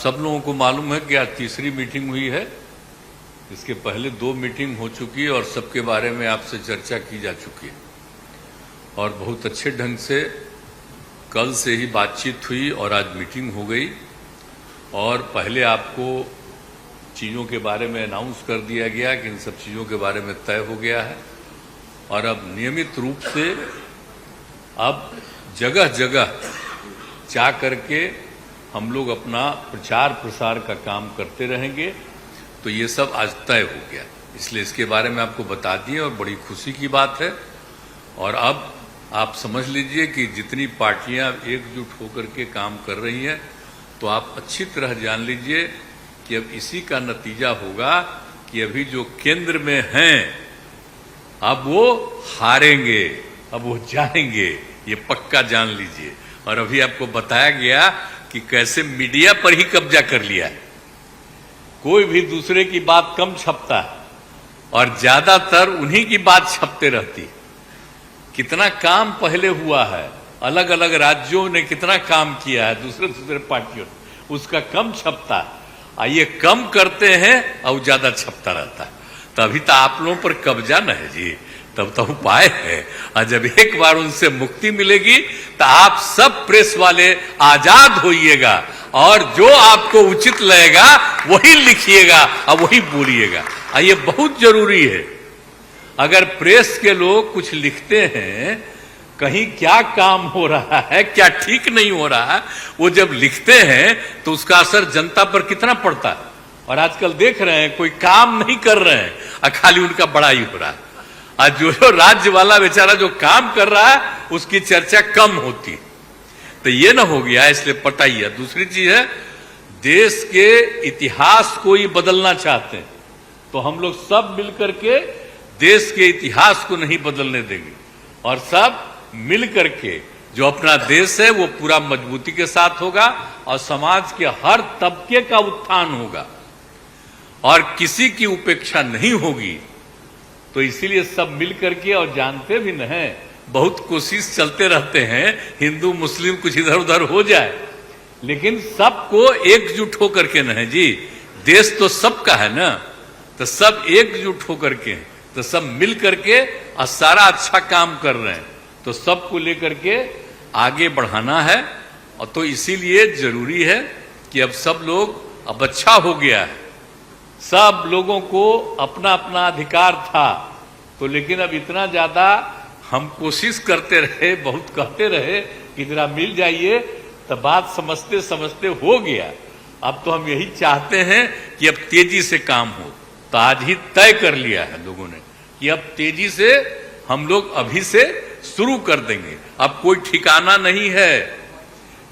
सब लोगों को मालूम है कि आज तीसरी मीटिंग हुई है। इसके पहले 2 मीटिंग हो चुकी है और सबके बारे में आपसे चर्चा की जा चुकी है और बहुत अच्छे ढंग से कल से ही बातचीत हुई और आज मीटिंग हो गई। और पहले आपको चीज़ों के बारे में अनाउंस कर दिया गया कि इन सब चीज़ों के बारे में तय हो गया है और अब नियमित रूप से अब जगह जगह जा करके हम लोग अपना प्रचार प्रसार का काम करते रहेंगे। तो ये सब आज तय हो गया, इसलिए इसके बारे में आपको बता दिए और बड़ी खुशी की बात है। और अब आप समझ लीजिए कि जितनी पार्टियां एकजुट होकर के काम कर रही हैं, तो आप अच्छी तरह जान लीजिए कि अब इसी का नतीजा होगा कि अभी जो केंद्र में हैं अब वो हारेंगे, अब वो जाएंगे, ये पक्का जान लीजिए। और अभी आपको बताया गया कि कैसे मीडिया पर ही कब्जा कर लिया है, कोई भी दूसरे की बात कम छपता है और ज्यादातर उन्हीं की बात छपते रहती। कितना काम पहले हुआ है, अलग अलग राज्यों ने कितना काम किया है दूसरे पार्टियों ने, उसका कम छपता है। ये कम करते हैं और ज्यादा छपता रहता है। तभी तो आप लोगों पर कब्जा न है जी, तब तो उपाय है। और जब एक बार उनसे मुक्ति मिलेगी तो आप सब प्रेस वाले आजाद होइएगा और जो आपको उचित लगेगा वही लिखिएगा और वही बोलिएगा। ये बहुत जरूरी है। अगर प्रेस के लोग कुछ लिखते हैं, कहीं क्या काम हो रहा है, क्या ठीक नहीं हो रहा है, वो जब लिखते हैं तो उसका असर जनता पर कितना पड़ता है। और आजकल देख रहे हैं कोई काम नहीं कर रहे हैं और खाली उनका बड़ाई हो रहा है। और जो राज्य वाला बेचारा जो काम कर रहा है उसकी चर्चा कम होती। तो ये ना हो गया, इसलिए पटाइए। दूसरी चीज है, देश के इतिहास को ही बदलना चाहते हैं तो हम लोग सब मिलकर के देश के इतिहास को नहीं बदलने देंगे और सब मिल करके जो अपना देश है वो पूरा मजबूती के साथ होगा और समाज के हर तबके का उत्थान होगा और किसी की उपेक्षा नहीं होगी। तो इसीलिए सब मिल करके, और जानते भी न हैं, बहुत कोशिश चलते रहते हैं हिंदू मुस्लिम कुछ इधर उधर हो जाए, लेकिन सबको एकजुट होकर के न है जी। देश तो सबका है ना, तो सब एकजुट होकर के, तो सब मिल करके और सारा अच्छा काम कर रहे हैं। तो सबको लेकर के आगे बढ़ाना है। और तो इसीलिए जरूरी है कि अब सब लोग, अब अच्छा हो गया है, सब लोगों को अपना अपना अधिकार था, तो लेकिन अब इतना ज्यादा हम कोशिश करते रहे, बहुत कहते रहे कि जरा मिल जाइए, तो बात समझते समझते हो गया। अब तो हम यही चाहते हैं कि अब तेजी से काम हो। तो आज ही तय कर लिया है लोगों ने कि अब तेजी से हम लोग अभी से शुरू कर देंगे। अब कोई ठिकाना नहीं है,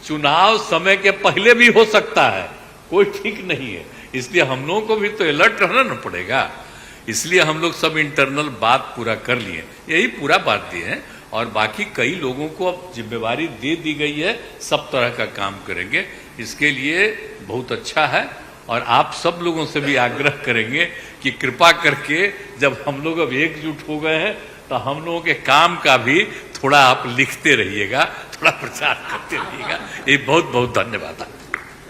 चुनाव समय के पहले भी हो सकता है, कोई ठीक नहीं है। इसलिए हम लोगों को भी तो अलर्ट रहना न पड़ेगा। इसलिए हम लोग सब इंटरनल बात पूरा कर लिए, यही पूरा बात दिए हैं। और बाकी कई लोगों को अब जिम्मेवारी दे दी गई है, सब तरह का काम करेंगे। इसके लिए बहुत अच्छा है और आप सब लोगों से भी आग्रह करेंगे कि कृपा करके जब हम लोग अब एकजुट हो गए हैं तो हम लोगों के काम का भी थोड़ा आप लिखते रहिएगा, थोड़ा प्रचार करते रहिएगा। ये बहुत बहुत धन्यवाद।